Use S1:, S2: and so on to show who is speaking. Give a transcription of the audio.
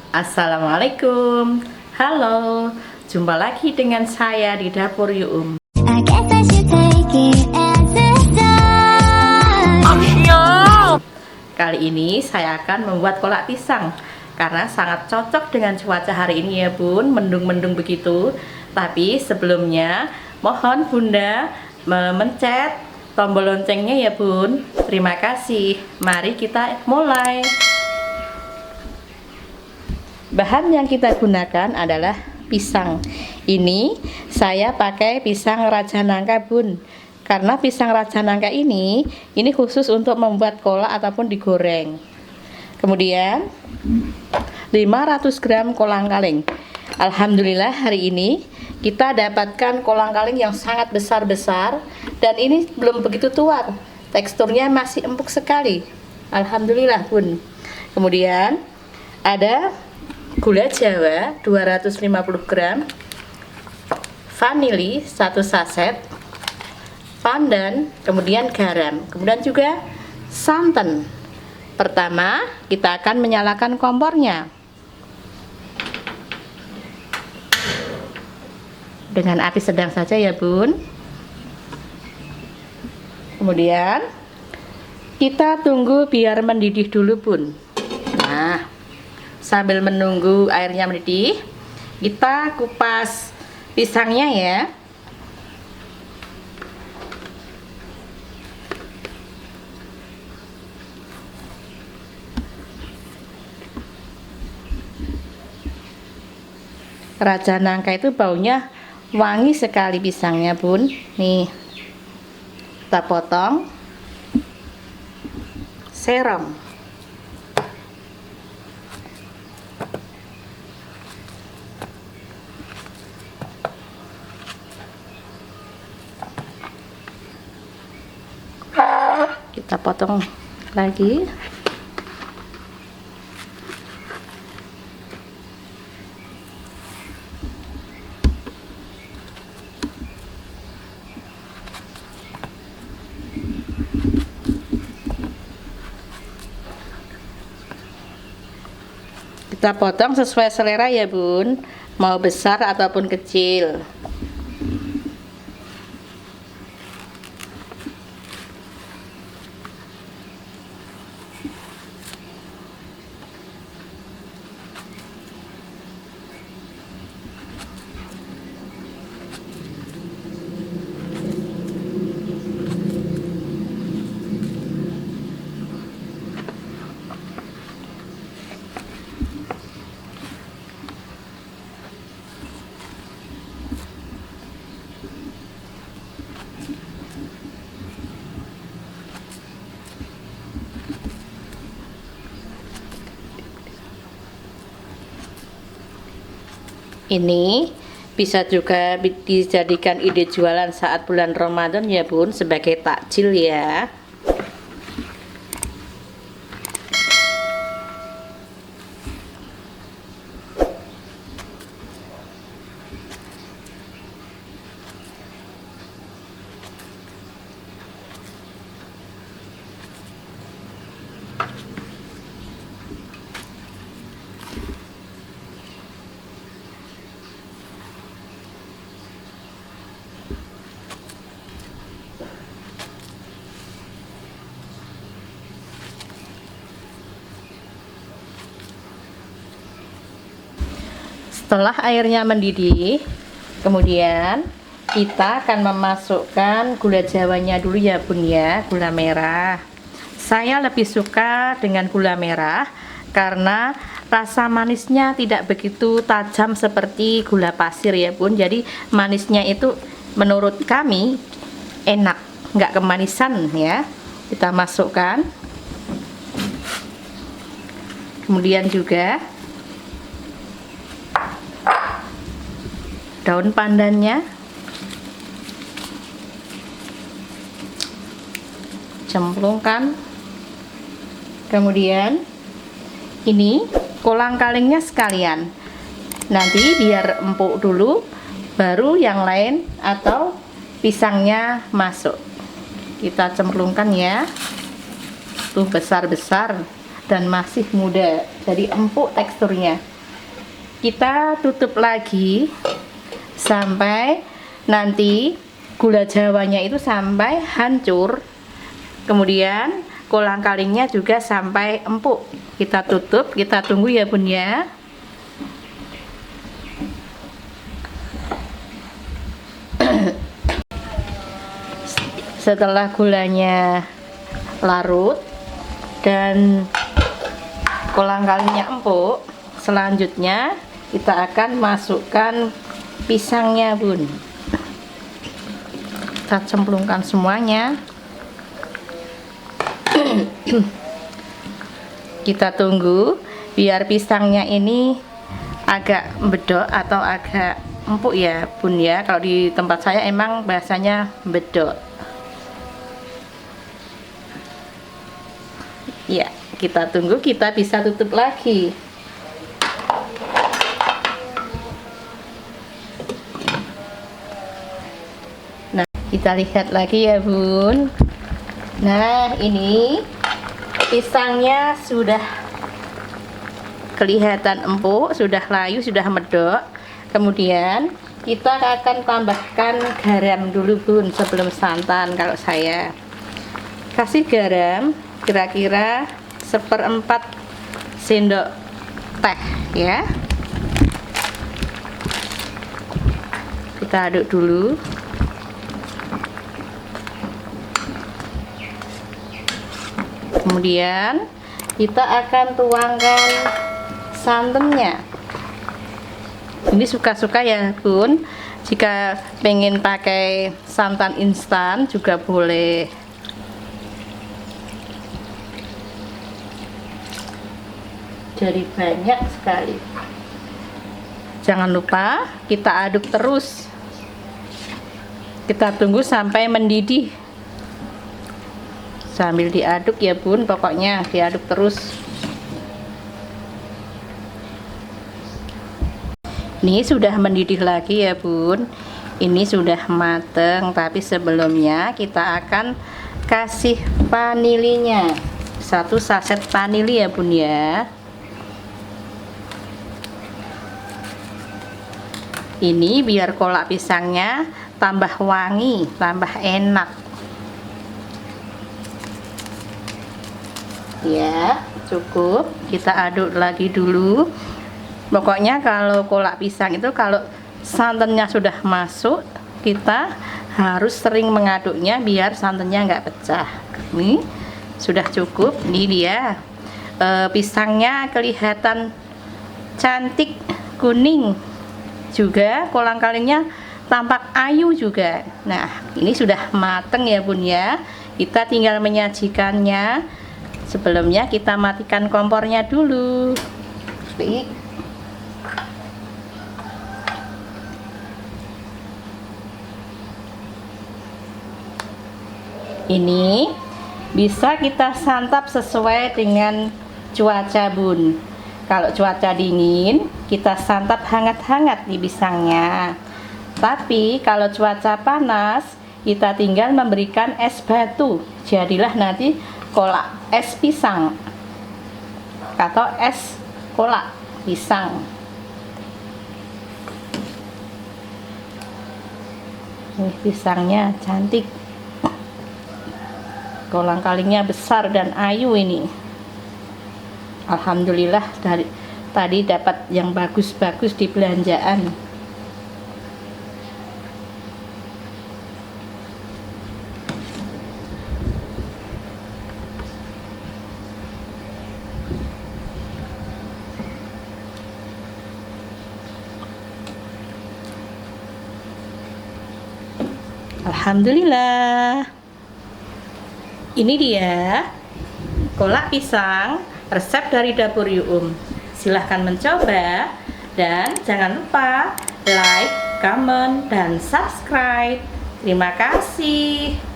S1: Assalamualaikum. Halo, jumpa lagi dengan saya di Dapur Yuum. Kali ini saya akan membuat kolak pisang karena sangat cocok dengan cuaca hari ini ya bun, mendung-mendung begitu. Tapi sebelumnya mohon bunda memencet tombol loncengnya ya bun. Terima kasih. Mari kita mulai. Bahan yang kita gunakan adalah pisang. Ini saya pakai pisang Raja Nangka bun. Karena pisang Raja Nangka ini khusus untuk membuat kolak ataupun digoreng. Kemudian 500 gram kolang-kaling. Alhamdulillah hari ini kita dapatkan kolang-kaling yang sangat besar-besar dan ini belum begitu tua, teksturnya masih empuk sekali. Alhamdulillah bun. Kemudian ada gula jawa 250 gram, vanili 1 saset, pandan, kemudian garam, kemudian juga santan. Pertama kita akan menyalakan kompornya dengan api sedang saja ya bun. Kemudian kita tunggu biar mendidih dulu bun. Nah, sambil menunggu airnya mendidih, kita kupas pisangnya ya. Raja Nangka itu baunya wangi sekali pisangnya bun. Nih, kita potong serong. Kita potong lagi. Kita potong sesuai selera ya bun, mau besar ataupun kecil. Ini bisa juga dijadikan ide jualan saat bulan Ramadan ya bun, sebagai takjil ya. Setelah airnya mendidih, kemudian kita akan memasukkan gula jawanya dulu ya bun ya, gula merah. Saya lebih suka dengan gula merah karena rasa manisnya tidak begitu tajam seperti gula pasir ya bun. Jadi manisnya itu menurut kami enak, nggak kemanisan ya. Kita masukkan. Kemudian juga daun pandannya, cemplungkan. Kemudian ini kolang-kalingnya sekalian, nanti biar empuk dulu baru yang lain atau pisangnya masuk. Kita cemplungkan ya, tuh besar-besar dan masih muda, jadi empuk teksturnya. kita tutup lagi sampai nanti gula jawanya itu sampai hancur, kemudian kolang kalingnya juga sampai empuk. Kita tutup, kita tunggu ya bun ya. Setelah gulanya larut dan kolang kalingnya empuk, selanjutnya kita akan masukkan pisangnya bun. Kita cemplungkan semuanya. Kita tunggu biar pisangnya ini agak bedok atau agak empuk ya bun ya. Kalau di tempat saya emang bahasanya bedok ya. Kita tunggu, kita bisa tutup lagi. Nah, kita lihat lagi ya bun. Nah, ini pisangnya sudah kelihatan empuk, sudah layu, sudah medok. Kemudian kita akan tambahkan garam dulu bun sebelum santan. Kalau saya kasih garam kira-kira 1/4 sendok teh ya. Kita aduk dulu. Kemudian kita akan tuangkan santannya. Ini suka-suka ya bun. Jika pengen pakai santan instan juga boleh. Jadi banyak sekali. Jangan lupa kita aduk terus. Kita tunggu sampai mendidih. Sambil diaduk ya bun, pokoknya diaduk terus. Ini sudah mendidih lagi ya bun. Ini sudah mateng, tapi sebelumnya kita akan kasih vanilinya. 1 saset vanili ya bun ya. Ini biar kolak pisangnya tambah wangi, tambah enak. Ya, cukup. Kita aduk lagi dulu. Pokoknya kalau kolak pisang itu kalau santannya sudah masuk, kita harus sering mengaduknya biar santannya nggak pecah. Ini sudah cukup. Ini dia pisangnya kelihatan cantik kuning, juga kolang kalingnya tampak ayu juga. Nah, ini sudah mateng ya bun ya. Kita tinggal menyajikannya. Sebelumnya kita matikan kompornya dulu. Ini bisa kita santap sesuai dengan cuaca bun. Kalau cuaca dingin, kita santap hangat-hangat di pisangnya. Tapi kalau cuaca panas, kita tinggal memberikan es batu. Jadilah nanti kolak es pisang atau es kolak pisang. Ini pisangnya cantik, kolang kalingnya besar dan ayu ini. Alhamdulillah dari tadi dapat yang bagus-bagus di belanjaan. Alhamdulillah. Ini dia kolak pisang resep dari Dapur Yuum. Silahkan mencoba dan jangan lupa like, comment, dan subscribe. Terima kasih.